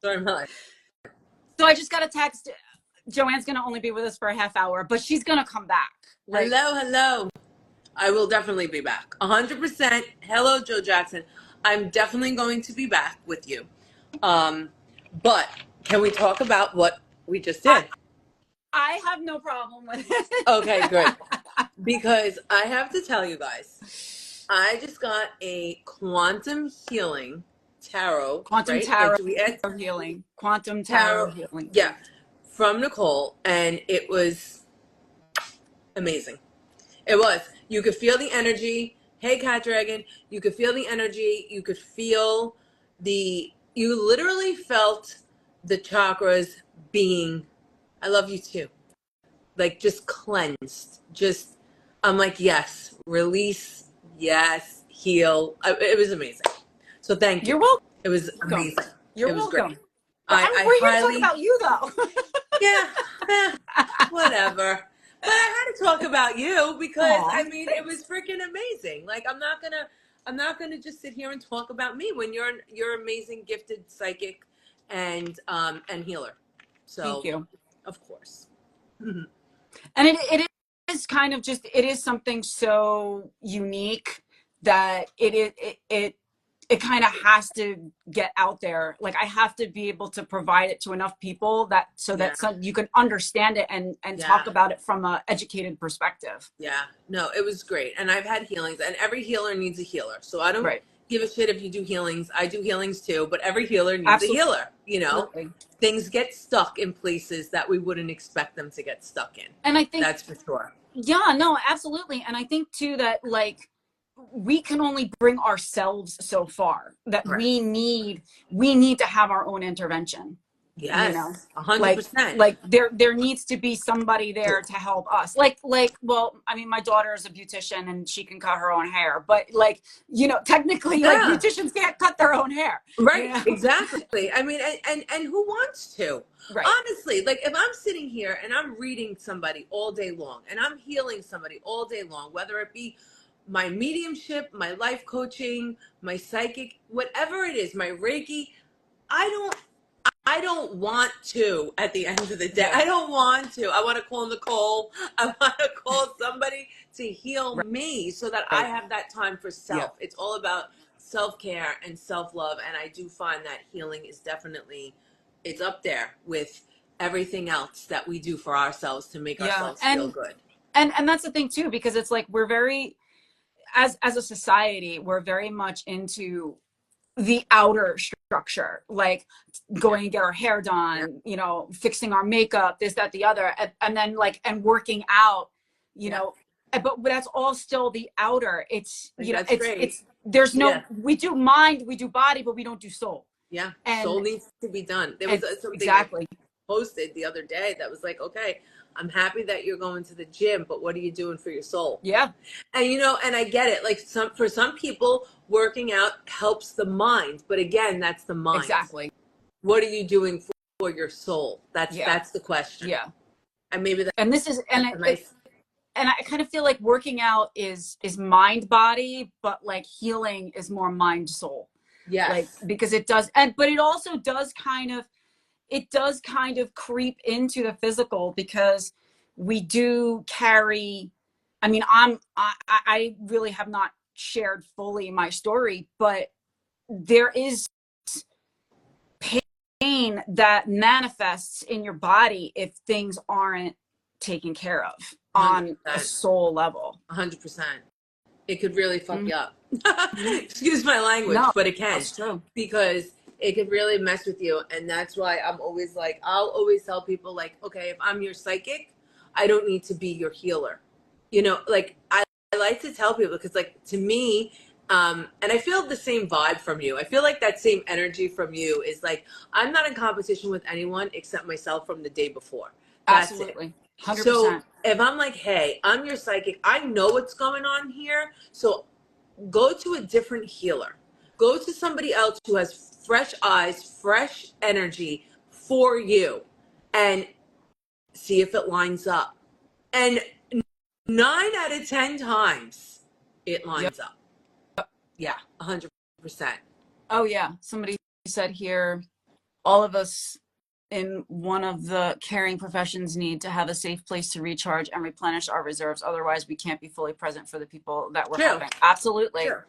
Story of my life. So I just got a text. Joanne's going to only be with us for a half hour, but she's going to come back. Like, Hello, hello. I will definitely be back. 100%. Hello, Joe Jackson. I'm definitely going to be back with you. But can we talk about what we just did? I have no problem with it. Okay, good. Because I have to tell you guys, I just got a quantum healing tarot, Quantum right? Like, tarot do we add healing. Quantum tarot tarot? healing. Yeah, from Nicole, and it was amazing. It was. You could feel the energy. Hey, Cat Dragon. You could feel the energy. You could feel you literally felt the chakras being, I love you too. Like just cleansed. Just, I'm like, yes, release, yes, heal. It was amazing. So thank you. You're welcome. It was amazing. You're It was welcome. great. But I we're here to talk highly, about you, though. yeah, whatever. But I had to talk about you because Aw, I mean it was freaking amazing. Like I'm not gonna just sit here and talk about me when you're amazing, gifted psychic and healer. thank So you. of course. And it is kind of just, it is something so unique that it kind of has to get out there. Like I have to be able to provide it to enough people that so Yeah. that you can understand it and Yeah. talk about it from a educated perspective. Yeah. No, it was great. And I've had healings and every healer needs a healer. So I don't Right. give a shit if you do healings. I do healings too, but every healer needs Absolutely. a healer, you know? Things get stuck in places that we wouldn't expect them to get stuck in. And I think that's for sure. Yeah, no, absolutely. And I think too that like we can only bring ourselves so far, that Correct. we need to have our own intervention. Yes, you know 100%. like there needs to be somebody there to help us, like well, I mean, my daughter is a beautician and she can cut her own hair, but like, technically, like Yeah. beauticians can't cut their own hair, Right, exactly. I mean, and who wants to? Right. Honestly, like if I'm sitting here and I'm reading somebody all day long and I'm healing somebody all day long, whether it be my mediumship, my life coaching, my psychic, whatever it is, my Reiki, I don't want to at the end of the day. Yeah. I don't want to. I want to call Nicole. I want to call somebody to heal me so that I have that time for self. Yeah. It's all about self-care and self-love. And I do find that healing is definitely, it's up there with everything else that we do for ourselves to make ourselves feel good. And that's the thing too, because it's like we're very, as a society, we're very much into the outer structure, like going to get our hair done, fixing our makeup, this, that, the other, and then like, and working out, but that's all still the outer. It's, it's there's no, we do mind, we do body, but we don't do soul. Yeah. And soul needs to be done. There was something exactly posted the other day that was like, okay, I'm happy that you're going to the gym, but what are you doing for your soul? Yeah. And and I get it. Like for some people, working out helps the mind, but again, that's the mind. Exactly. What are you doing for your soul? That's the question. Yeah. And maybe that. And this is and I kind of feel like working out is mind body, but like healing is more mind soul. Yes. Like because it does, but it also does kind of creep into the physical, because we do carry, I mean, I really have not shared fully my story, but there is pain that manifests in your body if things aren't taken care of 100%. On a soul level. 100%. It could really fuck you up. Excuse my language, but it can. That's true. Because it could really mess with you. And that's why I'm always like, I'll always tell people like, okay, if I'm your psychic, I don't need to be your healer. Like I like to tell people, because like to me, and I feel the same vibe from you. I feel like that same energy from you is like, I'm not in competition with anyone except myself from the day before. That's absolutely. It. 100%. So if I'm like, hey, I'm your psychic, I know what's going on here. So go to a different healer. Go to somebody else who has fresh eyes, fresh energy for you, and see if it lines up. And 9 out of 10 times, it lines up. Yeah, 100%. Oh yeah. Somebody said here, all of us in one of the caring professions need to have a safe place to recharge and replenish our reserves. Otherwise, we can't be fully present for the people that we're True. helping. Absolutely. True.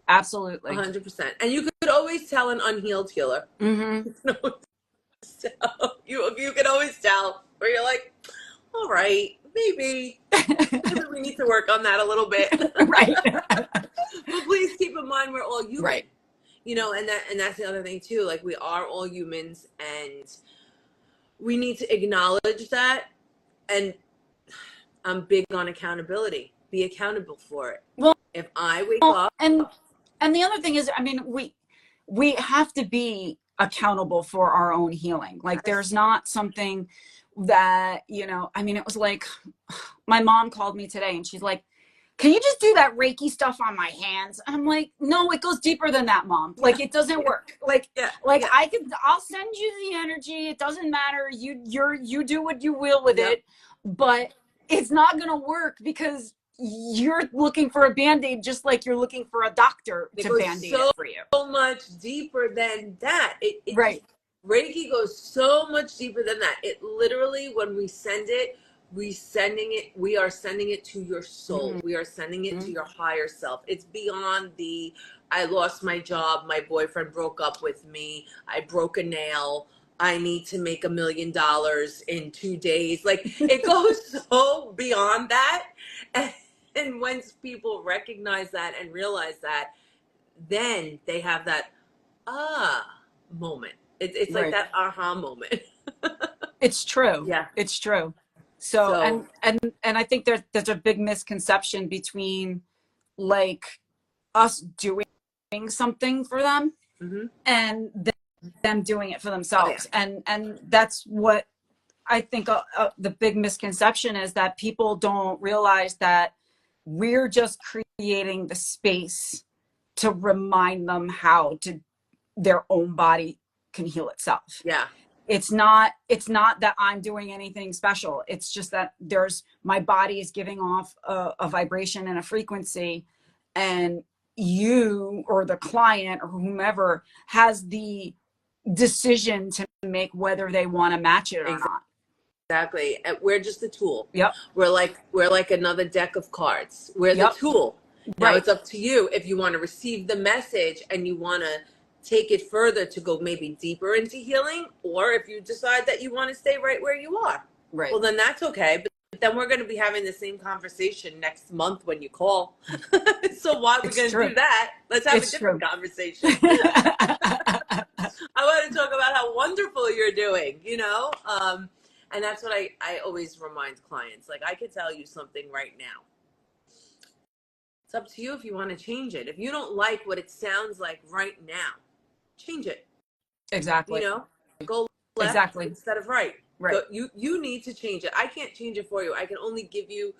Absolutely. 100%. And you could always tell an unhealed healer. Mm-hmm. You can always tell where you're like, all right, maybe we need to work on that a little bit. Right. But please keep in mind we're all human. Right. You know, and that's the other thing too. Like, we are all humans, and we need to acknowledge that. And I'm big on accountability. Be accountable for it. Well, if I wake up, and the other thing is, I mean, we have to be accountable for our own healing. Like, there's not something that, you know, I mean, it was like, my mom called me today and she's like, can you just do that Reiki stuff on my hands? I'm like, no, it goes deeper than that, Mom. Like, it doesn't work. Like, I'll send you the energy. It doesn't matter. You do what you will with it, but it's not going to work because you're looking for a Band-Aid just like you're looking for a doctor to Band-Aid it for you. So much deeper than that. Right. Reiki goes so much deeper than that. It literally, when we send it, we are sending it to your soul. Mm-hmm. We are sending it to your higher self. It's beyond the, I lost my job, my boyfriend broke up with me, I broke a nail, I need to make $1 million in 2 days. Like, it goes so beyond that. And once people recognize that and realize that, then they have that moment. It's like that aha moment. It's true. Yeah, it's true. So and I think there's a big misconception between, like, us doing something for them and them doing it for themselves. And that's what I think the big misconception is, that people don't realize that we're just creating the space to remind them how to their own body can heal itself. Yeah. It's not that I'm doing anything special. It's just that my body is giving off a vibration and a frequency, and you or the client or whomever has the decision to make whether they want to match it or not. Exactly. And we're just a tool. Yep. We're like another deck of cards. We're the tool. Now it's up to you if you want to receive the message and you want to take it further to go maybe deeper into healing, or if you decide that you want to stay right where you are. Right. Well, then that's okay. But then we're going to be having the same conversation next month when you call. So why are we going to do that? Let's have a different conversation. I want to talk about how wonderful you're doing, you know? And that's what I always remind clients. Like, I could tell you something right now. It's up to you if you want to change it. If you don't like what it sounds like right now, change it. Exactly. You know, go left instead of right. Right. So you need to change it. I can't change it for you. I can only give you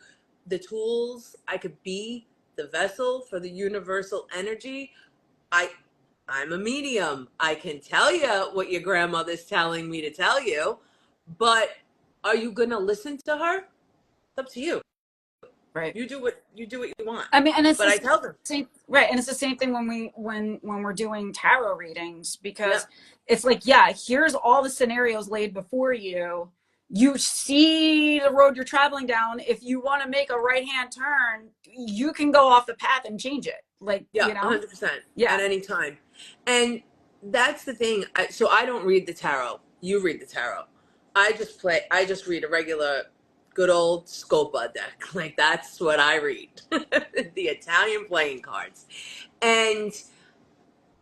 the tools. I could be the vessel for the universal energy. I'm a medium. I can tell you what your grandmother's telling me to tell you, but are you going to listen to her? It's up to you. Right. You do what you want. I mean, and it's I tell them. Right. And it's the same thing when we're doing tarot readings, because it's like, here's all the scenarios laid before you. You see the road you're traveling down. If you want to make a right-hand turn, you can go off the path and change it. Like, you know, 100%. Yeah. At any time. And that's the thing. So I don't read the tarot. You read the tarot. I just read a regular good old Scopa deck. Like, that's what I read. The Italian playing cards. And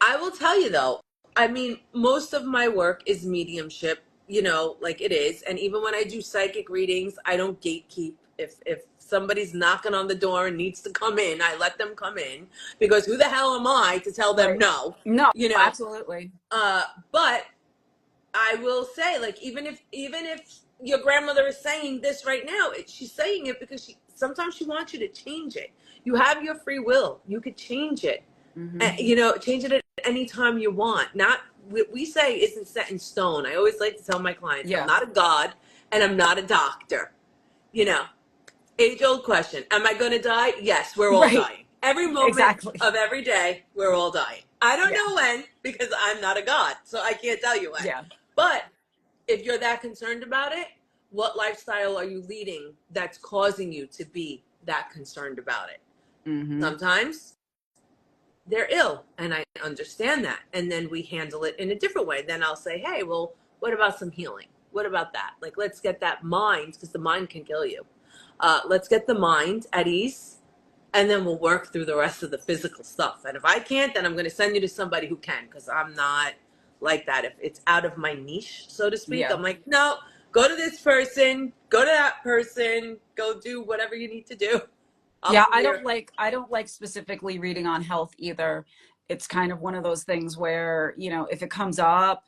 I will tell you though, I mean, most of my work is mediumship, you know, like it is. And even when I do psychic readings, I don't gatekeep. If somebody's knocking on the door and needs to come in, I let them come in, because who the hell am I to tell them no? No, you know, absolutely. But I will say, like, even if your grandmother is saying this right now, she's saying it because sometimes she wants you to change it. You have your free will. You could change it. And, you know, change it at any time you want. Not what we say isn't set in stone. I always like to tell my clients, I'm not a god and I'm not a doctor. You know, age-old question. Am I going to die? Yes, we're all dying. Every moment of every day, we're all dying. I don't know when, because I'm not a god, so I can't tell you when. Yeah. But if you're that concerned about it, what lifestyle are you leading that's causing you to be that concerned about it? Mm-hmm. Sometimes they're ill, and I understand that. And then we handle it in a different way. Then I'll say, hey, well, what about some healing? What about that? Like, let's get that mind, because the mind can kill you. Let's get the mind at ease, and then we'll work through the rest of the physical stuff. And if I can't, then I'm going to send you to somebody who can, because I'm not like that. If it's out of my niche, so to speak, Yeah. I'm like, no, go to this person, go to that person, go do whatever you need to do. Yeah, I don't like specifically reading on health either. It's kind of one of those things where, you know, if it comes up,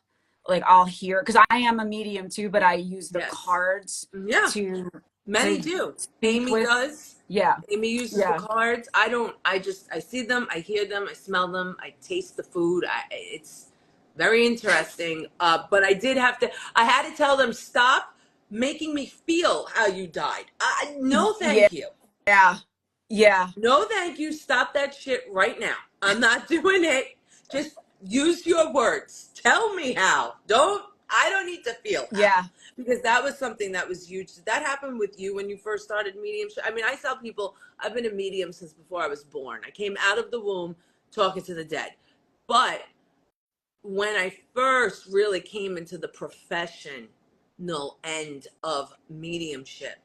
like I'll hear, because I am a medium too, but I use the Yes. cards Yeah. to Many do. speak Amy with. does. Yeah. Amy uses the Yeah. cards. I see them, I hear them, I smell them, I taste the food. It's very interesting. But I had to tell them, stop making me feel how you died. No, Yeah. thank you. Yeah. Yeah. No, thank you. Stop that shit right now. I'm not doing it. Just use your words. Tell me how. I don't need to feel how. Yeah. Because that was something that was huge. Did that happen with you when you first started mediumship? I mean, I tell people I've been a medium since before I was born. I came out of the womb talking to the dead. But when I first really came into the professional end of mediumship,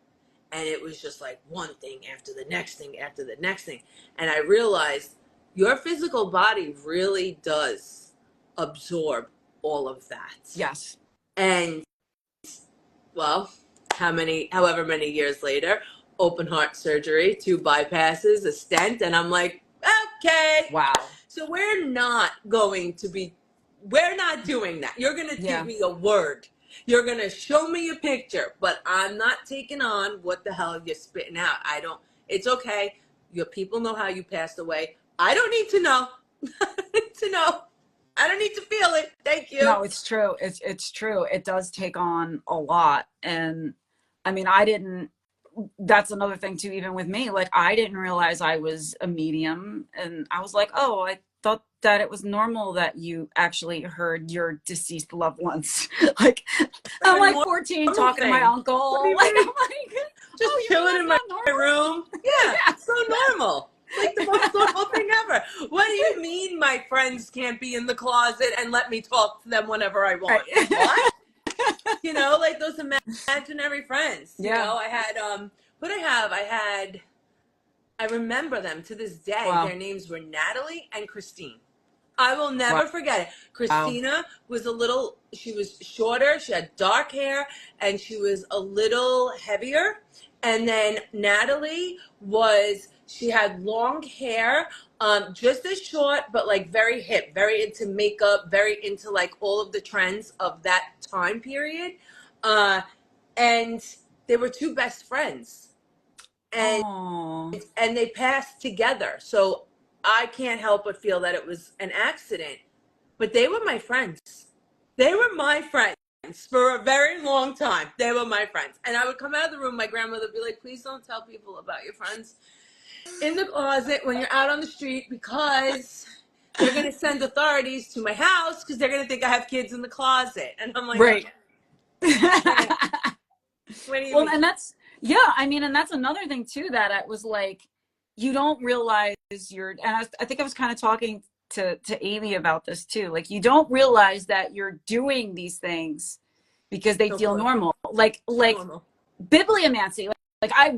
and it was just like one thing after the next thing after the next thing, and I realized your physical body really does absorb all of that. Yes. And well, however many years later, open heart surgery, 2 bypasses, a stent, and I'm like, okay. Wow. So we're not doing that. You're going to Yeah. give me a word. You're going to show me a picture, but I'm not taking on what the hell you're spitting out. It's okay. Your people know how you passed away. I don't need to know. I don't need to know. I don't need to feel it. Thank you. No, it's true. It's true. It does take on a lot. And I mean, that's another thing too, even with me, like I didn't realize I was a medium, and I was like, oh, I thought that it was normal that you actually heard your deceased loved ones. Like I'm like 14 talking to my uncle. What do you like mean? I'm like, Just oh, chilling in my room. Yeah, Yeah. so normal. Like the most normal thing ever. What do you mean my friends can't be in the closet and let me talk to them whenever I want? Right. What? You know, like those imaginary friends. You Yeah. know, I had what I remember them to this day. Wow. Their names were Natalie and Christine. I will never forget it. Christina was she was shorter, she had dark hair, and she was a little heavier. And then Natalie she had long hair, just as short, but like very hip, very into makeup, very into like all of the trends of that time period. And they were 2 best friends. And Oh. and they passed together. So I can't help but feel that it was an accident. But they were my friends. They were my friends for a very long time. They were my friends. And I would come out of the room, my grandmother would be like, please don't tell people about your friends in the closet when you're out on the street, because they're going to send authorities to my house because they're going to think I have kids in the closet. And I'm like, Right. okay. What do you mean? And I mean, and that's another thing too, that it was like, you don't realize I think I was kind of talking to Amy about this too. Like, you don't realize that you're doing these things because they feel normal. Like Normal. bibliomancy. Like I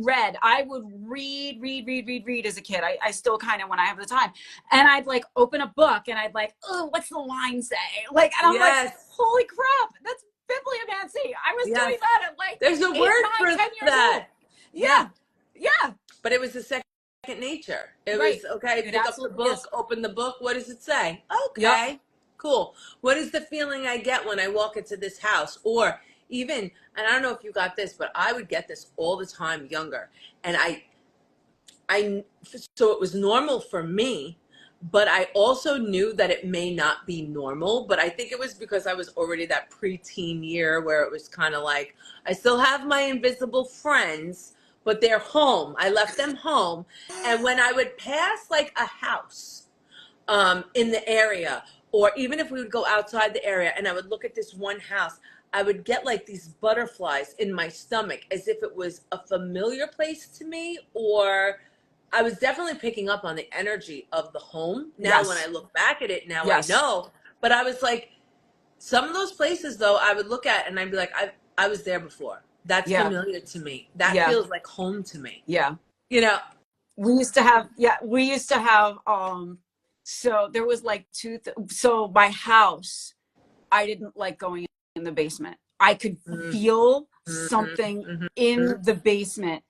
would read as a kid. I still kind of, when I have the time, and I'd like open a book and I'd like, oh, what's the line say? Like, and I'm like, holy crap, that's bibliomancy. I was doing that at like there's a 8, word 9, for 10 years that. old. Yeah. But it was a second nature. It was okay. Pick up the book, open the book. What does it say? Okay, cool. What is the feeling I get when I walk into this house? Or even, and I don't know if you got this, but I would get this all the time younger, and so it was normal for me. But I also knew that it may not be normal. But I think it was because I was already that preteen year where it was kind of like, I still have my invisible friends, but they're home. I left them home. And when I would pass like a house in the area, or even if we would go outside the area and I would look at this one house, I would get like these butterflies in my stomach as if it was a familiar place to me, or I was definitely picking up on the energy of the home. Now, when I Yes. look back at it, now I Yes. know. But I was like, some of those places though, I would look at and I'd be like, I was there before. That's Yeah. familiar to me. That Yeah. feels like home to me. Yeah. You know? We used to have so there was like so my house, I didn't like going in the basement. I could Mm-hmm, feel something mm-hmm, in mm-hmm. the basement,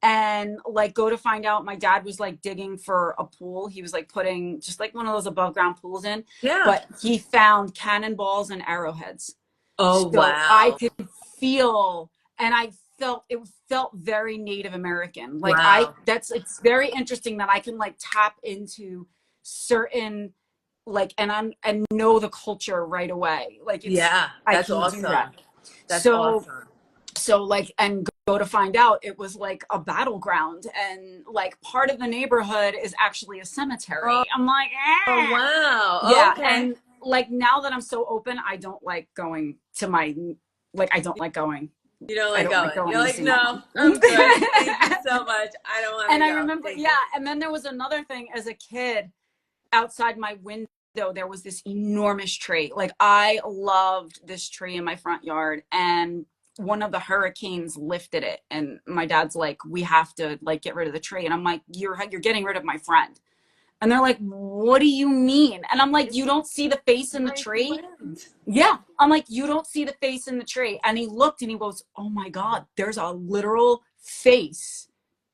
and like go to find out my dad was like digging for a pool. He was like putting just like one of those above ground pools in, Yeah. but he found cannonballs and arrowheads. Oh, So I wow. could feel, and I felt it felt very Native American. Like Wow. it's very interesting that I can like tap into certain like and know the culture right away. Like Yeah. I That's can do that. awesome. That's So awesome. like and go to find out it was like a battleground, and like part of the neighborhood is actually a cemetery. Oh, I'm like, oh, eh. wow. Yeah, Okay. and like now that I'm so open, I don't like going to my like You don't I like don't like going. You're going to like, see my no, mom. I'm good. Thank you so much. I don't want to And I go. remember, Thank yeah, you. and then there was another thing as a kid outside my window, there was this enormous tree. Like I loved this tree in my front yard, and one of the hurricanes lifted it, and my dad's like, we have to like get rid of the tree. And I'm like, you're getting rid of my friend. And they're like, what do you mean? And I'm like, It's you don't see the face in the my tree? friend. Yeah. I'm like, you don't see the face in the tree. And he looked and he goes, oh my God, there's a literal face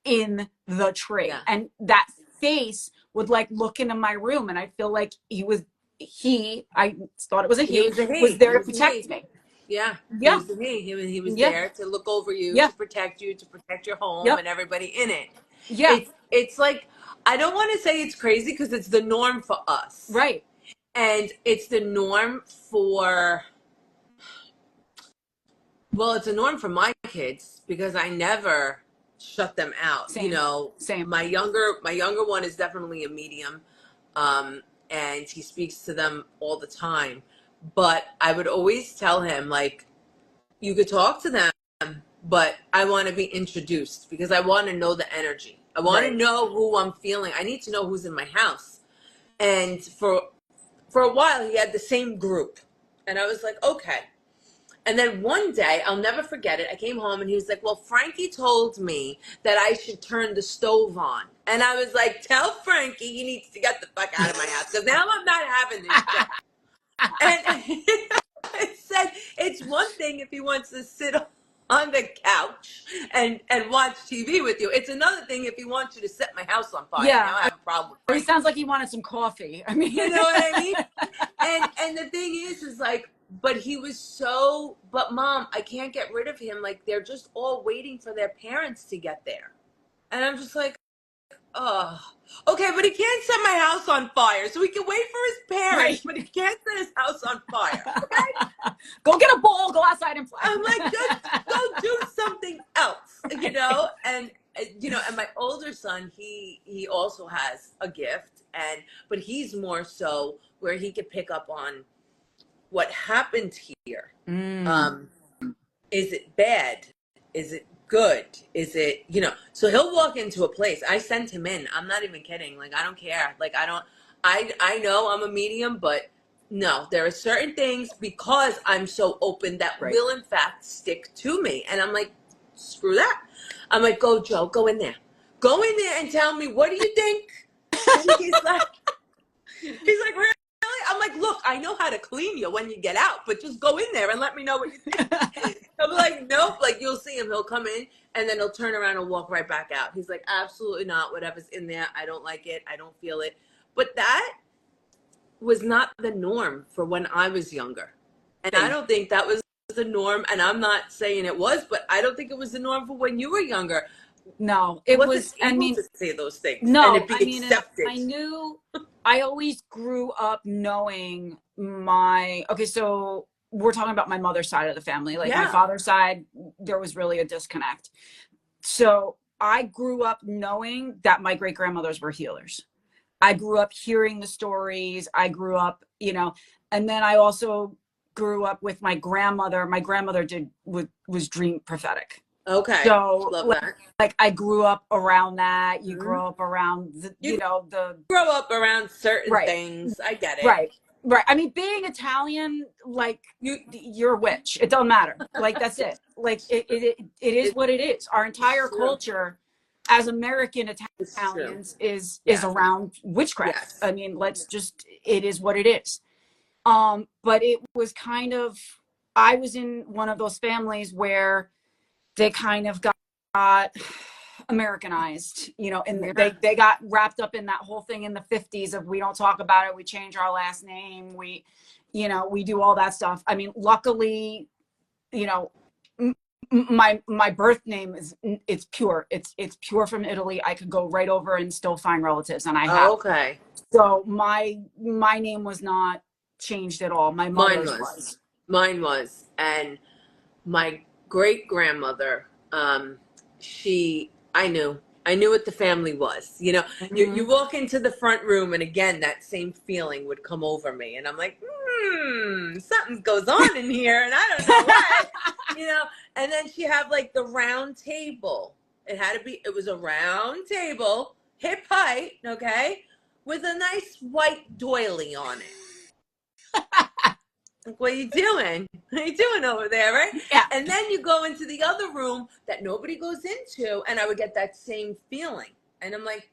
in the tree. Yeah. And that face would like look into my room. And I feel like I thought it was a He was a was he. He there to was a protect he. me. Yeah. He Yeah. was the he. He was Yeah. there to look over you, Yeah. to protect your home Yep. and everybody in it. Yeah. It's like, I don't want to say it's crazy because it's the norm for us. Right. And it's the norm for, well, it's a norm for my kids because I never shut them out. You Same. know, Same. my younger one is definitely a medium, and he speaks to them all the time. But I would always tell him, like, you could talk to them, but I want to be introduced because I want to know the energy. I want to Right. know who I'm feeling. I need to know who's in my house. And for a while, he had the same group, and I was like, okay. And then one day, I'll never forget it. I came home and he was like, well, Frankie told me that I should turn the stove on. And I was like, tell Frankie he needs to get the fuck out of my house because now I'm not having this shit. And I said, it's one thing if he wants to sit on the couch and watch TV with you. It's another thing if he wants you to set my house on fire. Yeah. Now I have a problem with He Frankie. sounds like he wanted some coffee. I mean, You know what I mean? And the thing is like, but he was so, but mom, I can't get rid of him. Like they're just all waiting for their parents to get there. And I'm just like, oh, okay, but he can't set my house on fire. So he can wait for his parents, right. but he can't set his house on fire. Okay? Go get a bowl, go outside and play. I'm like, just go do something else, you know? And and my older son, he also has a gift, but he's more so where he could pick up on what happened here. Mm. Um, is it bad? Is it good? Is it, so he'll walk into a place. I send him in. I'm not even kidding. Like, I don't care. Like, I know I'm a medium, but no, there are certain things because I'm so open that Right. will in fact stick to me. And I'm like, screw that. I'm like, go, Joe, go in there. Go in there and tell me, what do you think? And he's like, really? I'm like, look, I know how to clean you when you get out, but just go in there and let me know what you think. I'm like, nope. Like, you'll see him. He'll come in and then he'll turn around and walk right back out. He's like, absolutely not. Whatever's in there, I don't like it. I don't feel it. But that was not the norm for when I was younger. And I don't think that was the norm. And I'm not saying it was, but I don't think it was the norm for when you were younger. No, it was, able I mean, to say those things no, and it be I mean, accepted. I always grew up knowing okay, so we're talking about my mother's side of the family. Like my father's side, there was really a disconnect. So I grew up knowing that my great grandmothers were healers. I grew up hearing the stories. I grew up, and then I also grew up with my grandmother. My grandmother was dream prophetic. Okay. So Love that. like I grew up around that. You Mhm. grow up around You the grow up around certain right, things. I get it. right, right. I mean, being Italian, like You you're a witch. It don't matter. Like that's it. Like it is it's what it is. Our entire true. culture as American It's true. Italians is Yes. around witchcraft. Yes. I mean, it is what it is. But it was kind of, I was in one of those families where they kind of got Americanized, and Yeah. they got wrapped up in that whole thing in the 50s of we don't talk about it, we change our last name, we do all that stuff. I mean, luckily, you know, my birth name it's pure. It's pure from Italy. I could go right over and still find relatives, and I have. Okay. So my name was not changed at all. My Mine mother's was. was. Mine was. And my great grandmother, I knew what the family was. You Mhm. walk into the front room, and again, that same feeling would come over me. And I'm like, something goes on in here, and I don't know what, And then she had like the round table. It was a round table, hip height, okay, with a nice white doily on it. Like, what are you doing? What are you doing over there, right? Yeah. And then you go into the other room that nobody goes into, and I would get that same feeling. And I'm like,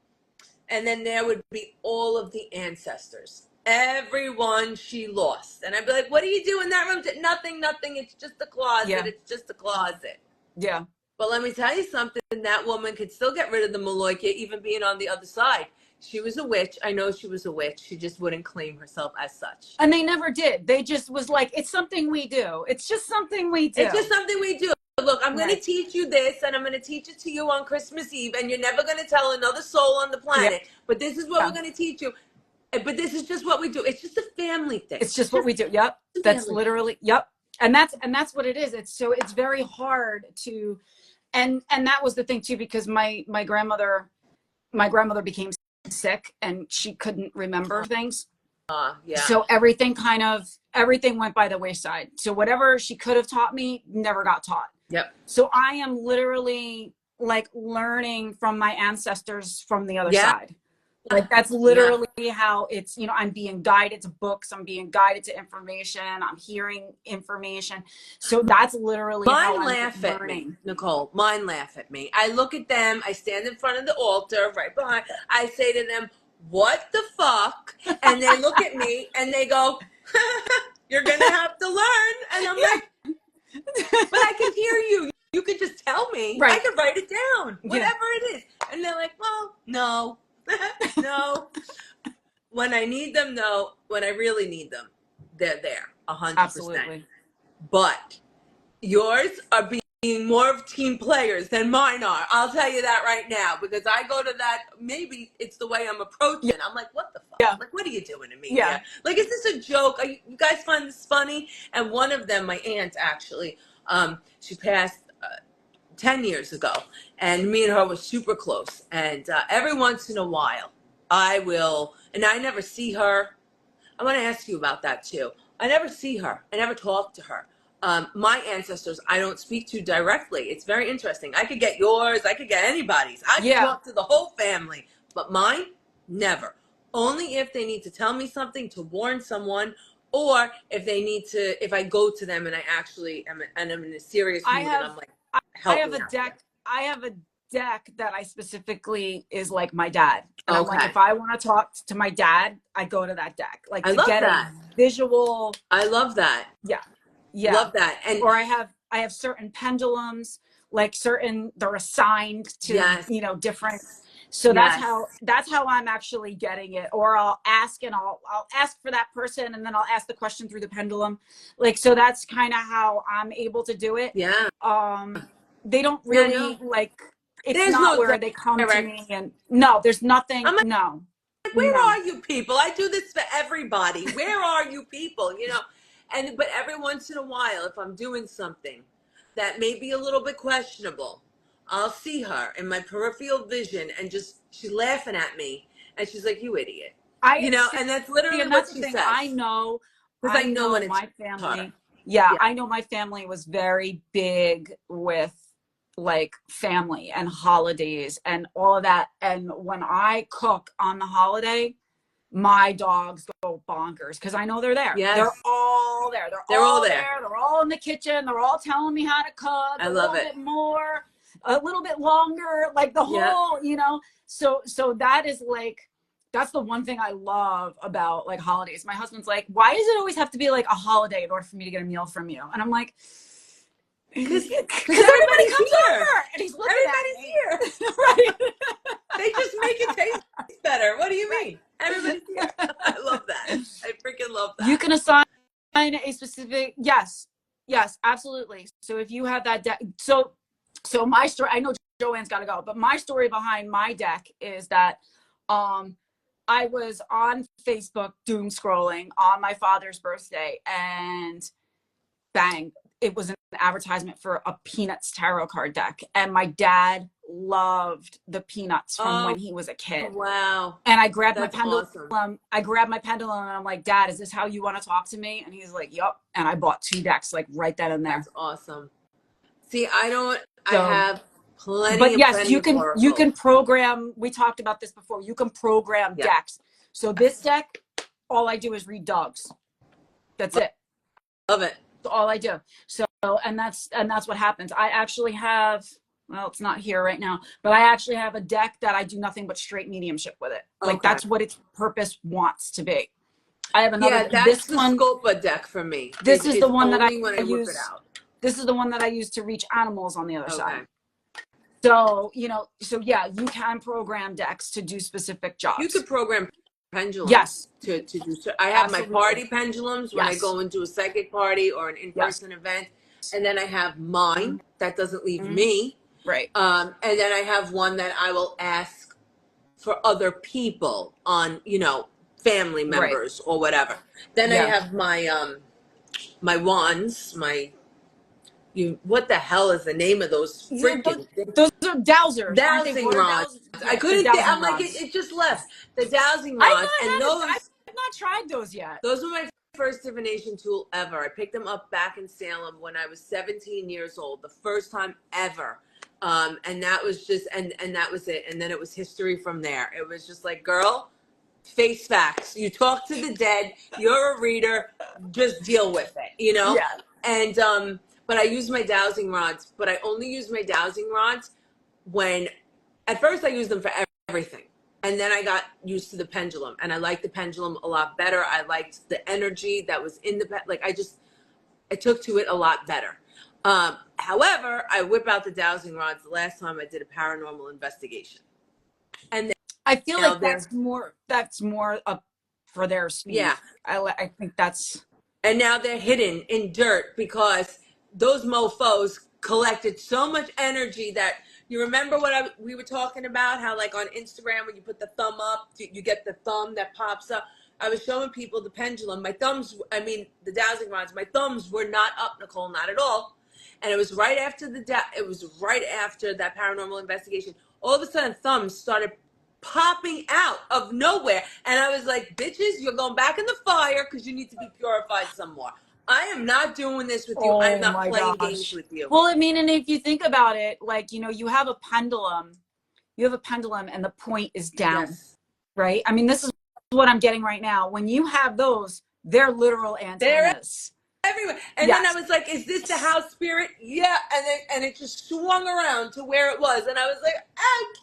and then there would be all of the ancestors, everyone she lost. And I'd be like, what do you do in that room? Nothing, nothing. It's just a closet. Yeah. It's just a closet. Yeah. But let me tell you something, that woman could still get rid of the Maloika, even being on the other side. She was a witch. I know she was a witch. She just wouldn't claim herself as such. And they never did. They just was like, it's something we do. It's just something we do. It's just something we do. Look, I'm going to Right. teach you this, and I'm going to teach it to you on Christmas Eve, and you're never going to tell another soul on the Yeah. planet. But this is what Yeah. we're going to teach you. But this is just what we do. It's just a family thing. It's just what we do. Yep. That's literally, yep. And that's what it is. It's very hard to, and that was the thing too, because my grandmother became sick and she couldn't remember things. Yeah. So everything went by the wayside. So whatever she could have taught me never got taught. Yep. So I am literally like learning from my ancestors from the other side. Like that's literally how it's, I'm being guided to books, I'm being guided to information, I'm hearing information. So that's literally how I'm laugh learning. at me, Nicole. Mine laugh at me. I look at them, I stand in front of the altar right behind, I say to them, what the fuck? And they look at me and they go, you're gonna have to learn. And I'm like, but I can hear you. You could just tell me. Right. I could write it down, whatever it is. And they're like, well, no. No. When I need them, no. When I really need them, they're there, 100%. Absolutely. But yours are being more of team players than mine are. I'll tell you that right now, because I go to that. Maybe it's the way I'm approaching. Yeah. I'm like, what the fuck? Yeah. Like, what are you doing to me? Yeah. Here? Like, is this a joke? You guys find this funny? And one of them, my aunt, actually, she passed 10 years ago, and me and her were super close. And every once in a while, I will, and I never see her. I want to ask you about that too. I never see her. I never talk to her. My ancestors, I don't speak to directly. It's very interesting. I could get yours. I could get anybody's. I could talk to the whole family, but mine, never. Only if they need to tell me something to warn someone, or if I go to them and I actually am, and I'm in a serious mood, and I'm like, help me out here. I have a deck that I specifically is like my dad. And I'm like, Okay. if I want to talk to my dad, I go to that deck. Like I to love get that. a visual. I love that. Yeah. Yeah. Love that. And or I have certain pendulums, like they're assigned to, different. So that's how I'm actually getting it. Or I'll ask and I'll ask for that person, and then I'll ask the question through the pendulum. Like, so that's kind of how I'm able to do it. Yeah. They don't really like, it's there's not no where they come to me and no, there's nothing. I'm like, no. Where are you people? I do this for everybody. Where are you people? But every once in a while, if I'm doing something that may be a little bit questionable, I'll see her in my peripheral vision, and she's laughing at me, And she's like, you idiot. I You know, see, and that's literally and what that's the she thing. says. Because I know when it's My harder. family, yeah, Yeah. I know my family was very big with like family and holidays and all of that. And when I cook on the holiday, my dogs go bonkers because I know they're there. Yes. They're all there. They're They're all all there. there. They're all in the kitchen. They're all telling me how to cook I a love little it. bit more, a little bit longer, like the Yeah. whole, you know. So that is like, that's the one thing I love about like holidays. My husband's like, why does it always have to be like a holiday in order for me to get a meal from you? And I'm like, Because everybody everybody's comes here. over, and he's looking Everybody's at me. here. Right. They just make it taste better. What do you Right. mean? Everybody's here. I love that. I freaking love You that. can assign a specific, yes, absolutely. So if you have that deck, so my story, I know Joanne's got to go, but my story behind my deck is that I was on Facebook doom scrolling on my father's birthday, and bang, it was an advertisement for a Peanuts tarot card deck. And my dad loved the Peanuts from when he was a kid. Wow. And I grabbed my That's pendulum. awesome. I grabbed my pendulum and I'm like, Dad, is this how you want to talk to me? And he's like, yup. And I bought 2 decks like right then and there. That's awesome. See, I So, have plenty but and yes, plenty of you can oracles. program. We talked about this before. You can program Yeah. decks. So this deck, all I do is read dogs. That's it. Love it. That's all I do. So, and that's what happens. I actually have, well, it's not here right now, but I actually have a deck that I do nothing but straight mediumship with it. Like that's what its purpose wants to be. I have another. Yeah, that's the Scopa deck for me. This is the one that I use. This is the one that I use to reach animals on the other side. So, you know, yeah, you can program decks to do specific jobs. You could program pendulums. Yes. To do. I have my party pendulums when I go into a psychic party or an in-person event, and then I have mine that doesn't leave me. Right. And then I have one that I will ask for other people on, you know, family members or whatever. Then I have my my wands, what the hell is the name of those freaking things? Those are dowsers. Dowsing rods. I couldn't think, I'm like, it just left. The dowsing rods. I've not tried those yet. Those were my first divination tool ever. I picked them up back in Salem when I was 17 years old, the first time ever. And that was just, and that was it. And then it was history from there. It was just like, girl, face facts. You talk to the dead. You're a reader. Just deal with it, you know? Yeah. And, but I use my dowsing rods, but I only use my dowsing rods when, at first I used them for everything. And then I got used to the pendulum, and I liked the pendulum a lot better. I liked the energy that was in I took to it a lot better. However, I whip out the dowsing rods the last time I did a paranormal investigation. And I feel like that's more up for their speed. Yeah. I think that's. And now they're hidden in dirt because those mofos collected so much energy that you remember what we were talking about, how like on Instagram when you put the thumb up, you get the thumb that pops up. I was showing people the pendulum. The dowsing rods, my thumbs were not up, Nicole, not at all. And it was right after that paranormal investigation. All of a sudden thumbs started popping out of nowhere. And I was like, bitches, you're going back in the fire because you need to be purified some more. I am not doing this with you. I'm not playing games with you. Well, I mean, and if you think about it, like, you know, you have a pendulum and the point is down, right? I mean, this is what I'm getting right now. When you have those, they're literal antennas. They're everywhere. And then I was like, is this the house spirit? Yeah. And it just swung around to where it was. And I was like,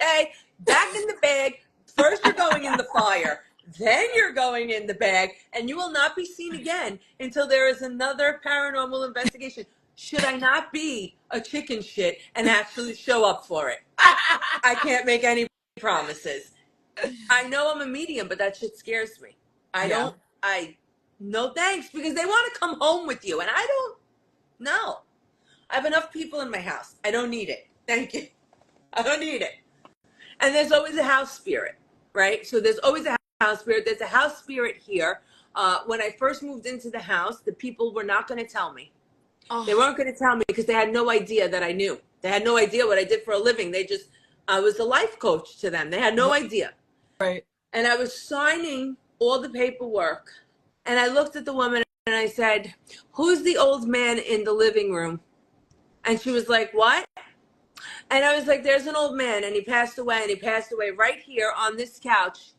okay, back in the bag. First you're going in the fire. Then you're going in the bag, and you will not be seen again until there is another paranormal investigation. Should I not be a chicken shit and actually show up for it? I can't make any promises. I know I'm a medium, but that shit scares me. No thanks, because they want to come home with you, and I don't know. I have enough people in my house. I don't need it. Thank you. I don't need it. And there's always a house spirit, right? So there's always a house spirit. There's a house spirit here. When I first moved into the house, the people were not going to tell me. They weren't going to tell me because they had no idea that I knew. They had no idea what I did for a living. I was a life coach to them. They had no idea. Right. And I was signing all the paperwork. And I looked at the woman and I said, "Who's the old man in the living room?" And she was like, "What?" And I was like, "There's an old man and he passed away, and he passed away right here on this couch.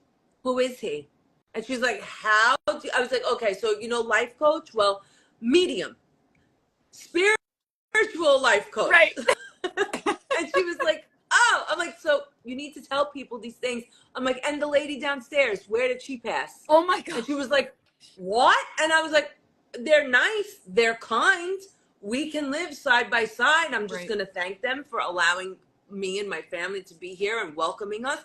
Who is he?" And she's like, "How do you-" I was like, "Okay, so you know life coach? Well, medium. Spiritual life coach." Right. And she was like, "Oh." I'm like, "So you need to tell people these things." I'm like, "And the lady downstairs, where did she pass?" Oh my God. And she was like, "What?" And I was like, "They're nice. They're kind. We can live side by side. I'm just Right. going to thank them for allowing me and my family to be here and welcoming us.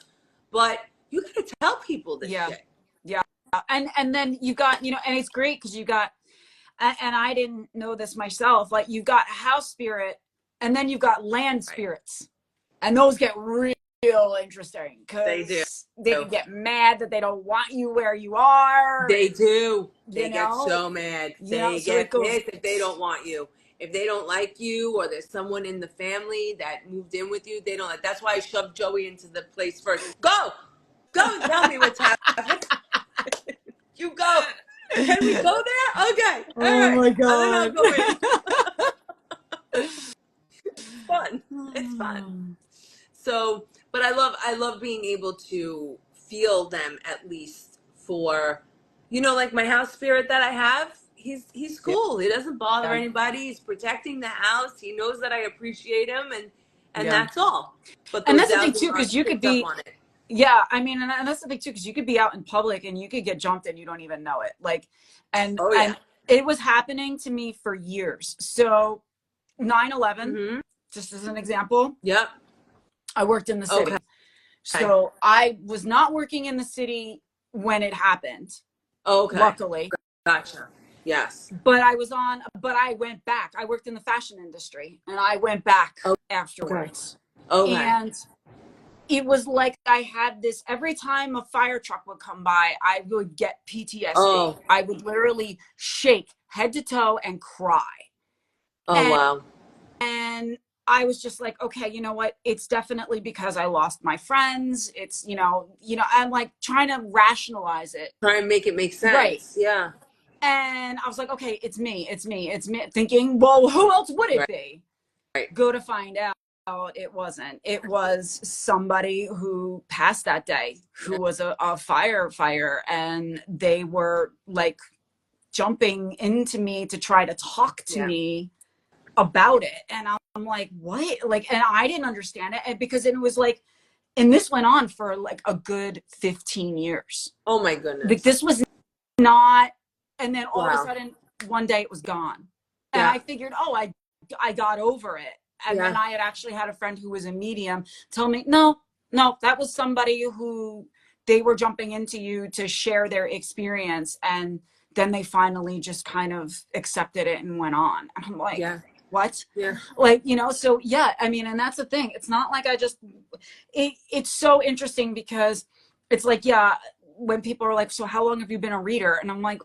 But you got to tell people this Yeah. shit." Yeah. And then you got, you know, and it's great because you got, and I didn't know this myself, like you've got house spirit and then you've got land spirits. And those get real interesting They do. because they can get mad that they don't want you where you are. They do. They You get know? so mad. You know, They so it get goes. pissed if they don't want you. If they don't like you, or there's someone in the family that moved in with you, they don't like. That's why I shoved Joey into the place first. Go and tell me what's happening. You go. Can we go there? Okay. All Oh right. my And then I'll God. go in. It's fun. It's fun. So, but I love being able to feel them at least for, you know, like my house spirit that I have. He's cool. He doesn't bother Yeah. anybody. He's protecting the house. He knows that I appreciate him, and Yeah. that's all. But And those that's the thing dowsing too, because rods you could picked up be, on it. yeah, I mean, and that's the thing too, because you could be out in public and you could get jumped and you don't even know it. Like, Oh yeah. and it was happening to me for years. So 9/11, Mm-hmm. just as an example, Yep. I worked in the city. Okay. So I was not working in the city when it happened, Okay. luckily. Gotcha. Yes. But I went back. I worked in the fashion industry and I went back afterwards. Okay. And it was like I had this every time a fire truck would come by, I would get PTSD. Oh. I would literally shake head to toe and cry. Oh wow. And I was just like, okay, you know what? It's definitely because I lost my friends. It's, I'm like trying to rationalize it. Try and make it make sense. Right. Yeah. And I was like, okay, it's me. Thinking, well, who else would it be? Right. Go to find out it wasn't. It was somebody who passed that day, who was a firefighter, and they were like jumping into me to try to talk to me about it. And I'm like, what? Like, and I didn't understand it. And because it was like, and this went on for like a good 15 years. Oh my goodness. Like this was not, and then all of a sudden one day it was gone. And I figured, oh, I got over it. And then I had actually had a friend who was a medium tell me, no, that was somebody who they were jumping into you to share their experience. And then they finally just kind of accepted it and went on. And I'm like, what? Yeah. Like, so yeah, I mean, and that's the thing. It's not like it's so interesting because it's like, when people are like, so how long have you been a reader? And I'm like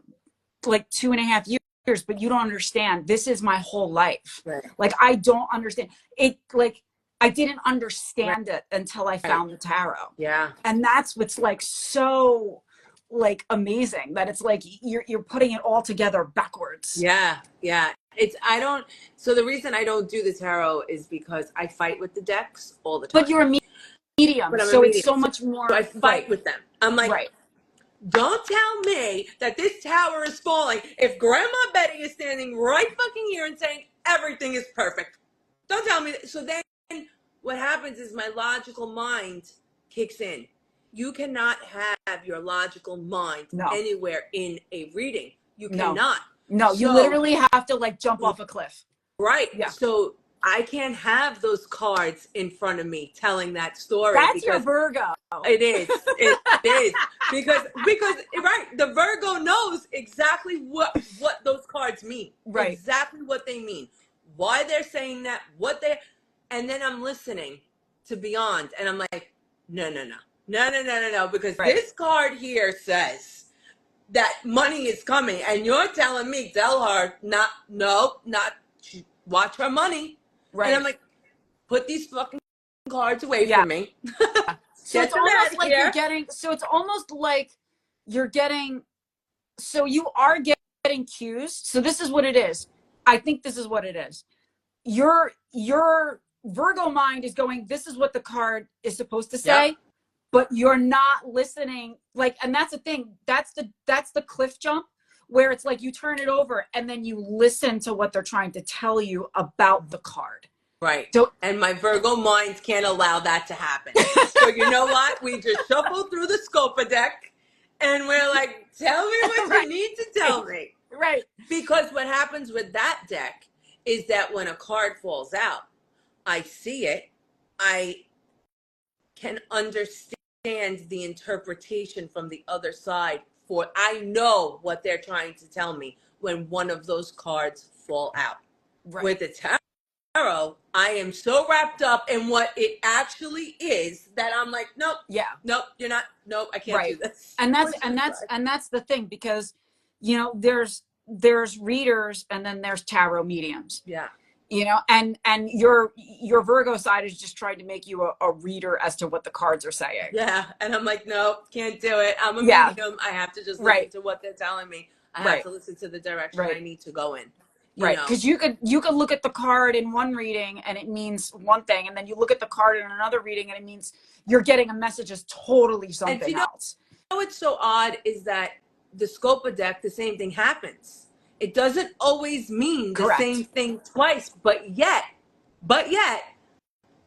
2.5 years, but you don't understand. This is my whole life. Right. Like, I don't understand it. Like, I didn't understand it until I found the tarot. Yeah. And that's what's like so like amazing, that it's like you're putting it all together backwards. Yeah. So the reason I don't do the tarot is because I fight with the decks all the time. But you're a medium, so it's so much more. So I fight with them. I'm like, don't tell me that this tower is falling if Grandma Betty is standing right fucking here and saying everything is perfect. Don't tell me that. So then what happens is my logical mind kicks in. You cannot have your logical mind anywhere in a reading. You cannot. No, you literally have to like jump off a cliff. Right. Yeah. So I can't have those cards in front of me telling that story. That's your Virgo. It is. It is. Because right, the Virgo knows exactly what those cards mean. Right. Exactly what they mean. Why they're saying that, and then I'm listening to Beyond and I'm like, no, because this card here says that money is coming and you're telling me, tell her not watch her money. Right. And I'm like, put these fucking cards away from me. So Get it's the mat almost like you're here. getting, so it's almost like you're getting, so you are getting cues. So this is what it is. I think this is what it is. Your Virgo mind is going, this is what the card is supposed to say. Yep. But you're not listening. Like, and that's the thing. That's the cliff jump where it's like you turn it over and then you listen to what they're trying to tell you about the card. Right. So, And my Virgo minds can't allow that to happen. So you know what? We just shuffle through the Scopa deck and we're like, tell me what right, you need to tell me. right. Because what happens with that deck is that when a card falls out, I see it, I can understand the interpretation from the other side, for I know what they're trying to tell me when one of those cards fall out. Right. With the tarot, I am so wrapped up in what it actually is that I'm like, nope, Yeah. nope, you're not, nope, I can't do this. And that's the thing, because you know there's readers and then there's tarot mediums. Yeah. You know, and your Virgo side is just trying to make you a reader as to what the cards are saying. Yeah. And I'm like, nope, can't do it. I'm a Yeah. medium. I have to just listen Right. to what they're telling me. I have Right. to listen to the direction Right. I need to go in. Right. Because you could look at the card in one reading and it means one thing, and then you look at the card in another reading and it means you're getting a message as totally something And you know else. what's so odd is that the Scopa deck, the same thing happens. It doesn't always mean the Correct. same thing twice, but yet,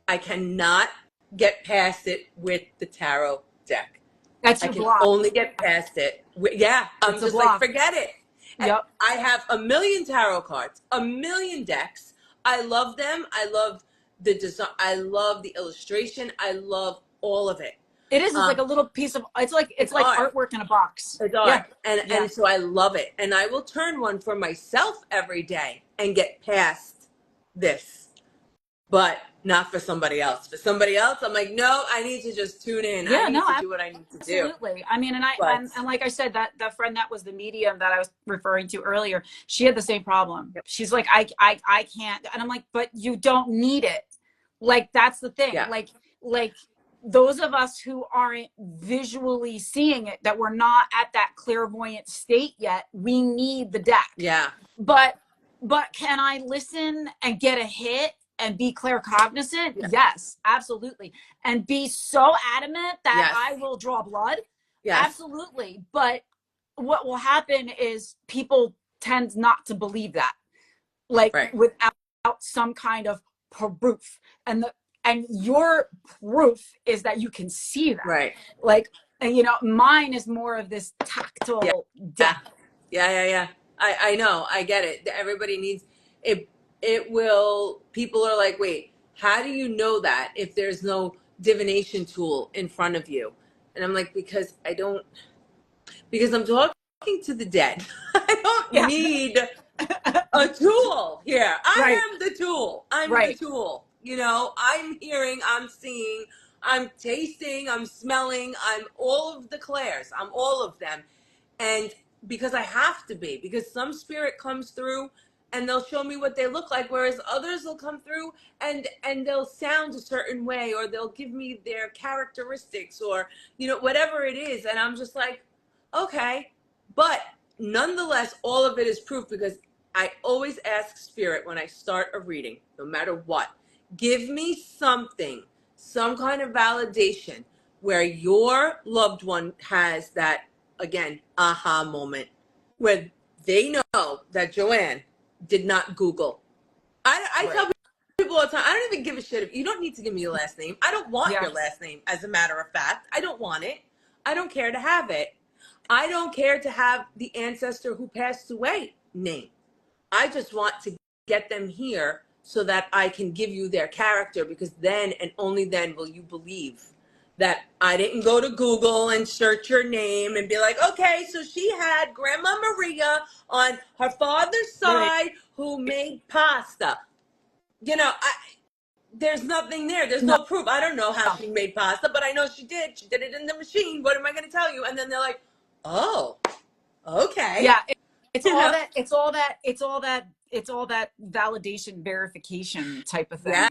I cannot get past it with the tarot deck. That's I your can block. only get past it. Yeah, I'm just like, forget it. Yep. I have a million tarot cards, a million decks. I love them. I love the design. I love the illustration. I love all of it. It is. It's like a little piece of. It's like art. artwork in a box. It's art. Yeah. And so I love it. And I will turn one for myself every day and get past this. But not for somebody else. For somebody else, I'm like, no, I need to just tune in. Yeah, I need to do what I need to do. Absolutely. I mean, and like I said, that friend that was the medium that I was referring to earlier, she had the same problem. Yep. She's like, I can't. And I'm like, but you don't need it. Like, that's the thing. Yeah. Like those of us who aren't visually seeing it, that we're not at that clairvoyant state yet, we need the deck. Yeah. But can I listen and get a hit and be claircognizant? Yeah. Yes, absolutely. And be so adamant that Yes. I will draw blood? Yes. Absolutely. But what will happen is people tend not to believe that, like, right. without some kind of proof. And your proof is that you can see that. Right. Like, and you know, mine is more of this tactile depth. Yeah. I know. I get it. Everybody needs it. It will. People are like, wait, how do you know that if there's no divination tool in front of you? And I'm like, because I'm talking to the dead. I don't need a tool here. I am the tool. I'm the tool. You know, I'm hearing, I'm seeing, I'm tasting, I'm smelling, I'm all of the clairs. I'm all of them. And because I have to be, because some spirit comes through and they'll show me what they look like, whereas others will come through and they'll sound a certain way, or they'll give me their characteristics, or, you know, whatever it is. And I'm just like, okay. But nonetheless, all of it is proof, because I always ask spirit when I start a reading, no matter what, give me something, some kind of validation where your loved one has that, again, aha moment, where they know that Joanne did not Google. I tell people all the time, I don't even give a shit if you don't need to give me your last name. I don't want your last name, as a matter of fact. I don't want it. I don't care to have it. I don't care to have the ancestor who passed away name. I just want to get them here so that I can give you their character, because then and only then will you believe that I didn't go to Google and search your name and be like, okay, so she had Grandma Maria on her father's side who made pasta. You know, there's nothing there. There's no proof. I don't know how she made pasta, but I know she did. She did it in the machine. What am I going to tell you? And then they're like, oh, okay. Yeah. It's all that validation, verification type of thing.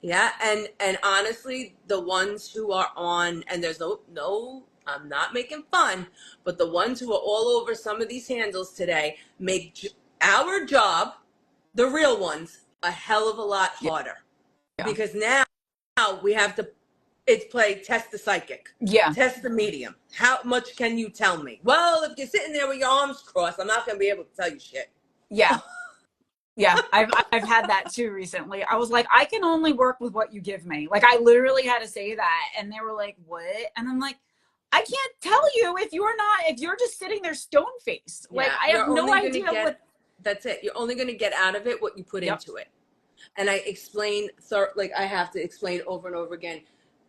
Yeah, and honestly, the ones who are on, and there's no, I'm not making fun, but the ones who are all over some of these handles today make our job, the real ones, a hell of a lot Yeah. harder, because now we have to, it's play test the psychic, Yeah. test the medium. How much can you tell me? Well, if you're sitting there with your arms crossed, I'm not going to be able to tell you shit. Yeah. Yeah, I've had that too recently. I was like, I can only work with what you give me. Like, I literally had to say that, and they were like, "What?" And I'm like, I can't tell you if you're just sitting there stone faced. Like, Yeah, I have you're no only going to idea get, what. that's it. You're only going to get out of it what you put Yep. into it. And I explain, so like I have to explain over and over again,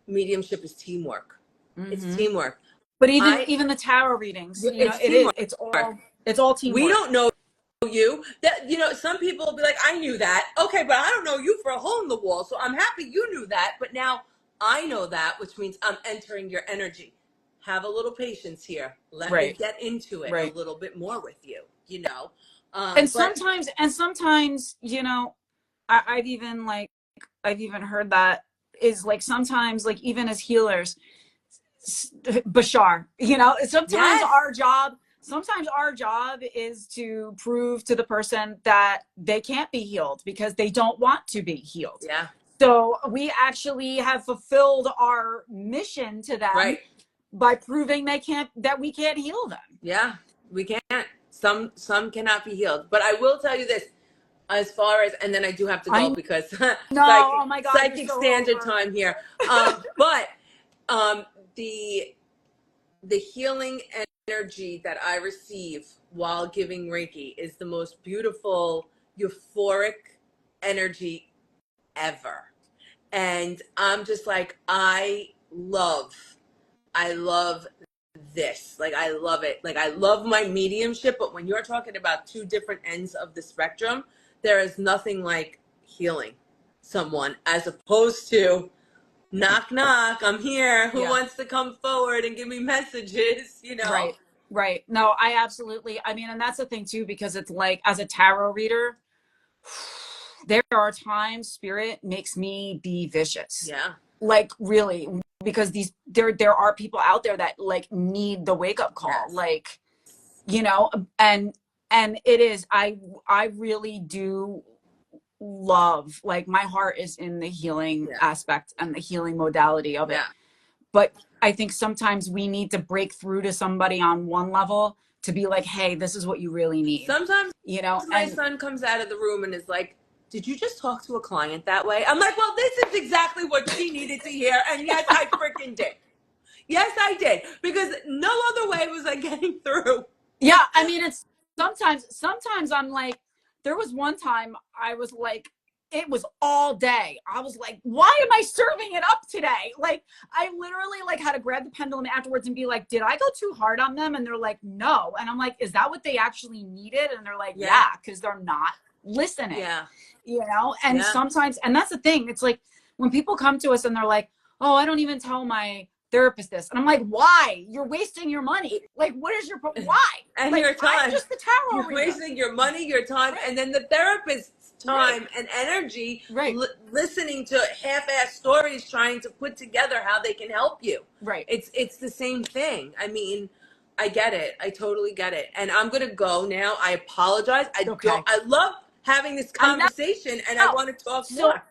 mediumship is teamwork. It's teamwork. But even the tarot readings, It's it is. teamwork. It's all We teamwork. don't know you. That, some people will be like, I knew that. Okay, but I don't know you for a hole in the wall. So I'm happy you knew that. But now I know that, which means I'm entering your energy. Have a little patience here. Let me Right. get into it a Right. little bit more with you. And But sometimes, I've even heard that is like sometimes like even as healers, Bashar, yes, sometimes our job is to prove to the person that they can't be healed because they don't want to be healed. yeah, So we actually have fulfilled our mission to them right. by proving that we can't heal them. Yeah, we can't. Some cannot be healed. But I will tell you this, as far as, and then I do have to go I because know. Oh my God, you're psychic so standard over. time here. But the healing energy that I receive while giving Reiki is the most beautiful, euphoric energy ever. And I'm just like, I love this. Like, I love it. Like, I love my mediumship, but when you're talking about two different ends of the spectrum, there is nothing like healing someone as opposed to knock, knock, I'm here. Who Yeah. wants to come forward and give me messages, Right. No, I mean, and that's the thing too, because it's like as a tarot reader, there are times spirit makes me be vicious. Yeah. Like really, because there are people out there that like need the wake up call. Yes. Like, and it is, I really do love, like my heart is in the healing aspect and the healing modality of it. Yeah. But I think sometimes we need to break through to somebody on one level to be like, hey, this is what you really need. Sometimes, my son comes out of the room and is like, did you just talk to a client that way? I'm like, well, this is exactly what she needed to hear. And yes, I freaking did. Yes, I did. Because no other way was I getting through. Yeah. I mean, it's sometimes I'm like, there was one time I was like, it was all day. I was like, why am I serving it up today? Like, I literally like had to grab the pendulum afterwards and be like, did I go too hard on them? And they're like, no. And I'm like, is that what they actually needed? And they're like, yeah, because they're not listening. Yeah. And sometimes, and that's the thing. It's like when people come to us and they're like, oh, I don't even tell my therapist this. And I'm like, why? You're wasting your money. Like, what is your why? And like, your time. I'm just the tarot You're reader. wasting your money, your time, and then the therapist's time and energy listening to half-ass stories trying to put together how they can help you. Right. It's the same thing. I mean, I get it. I totally get it. And I'm going to go now. I apologize. I love having this conversation and I want to talk more.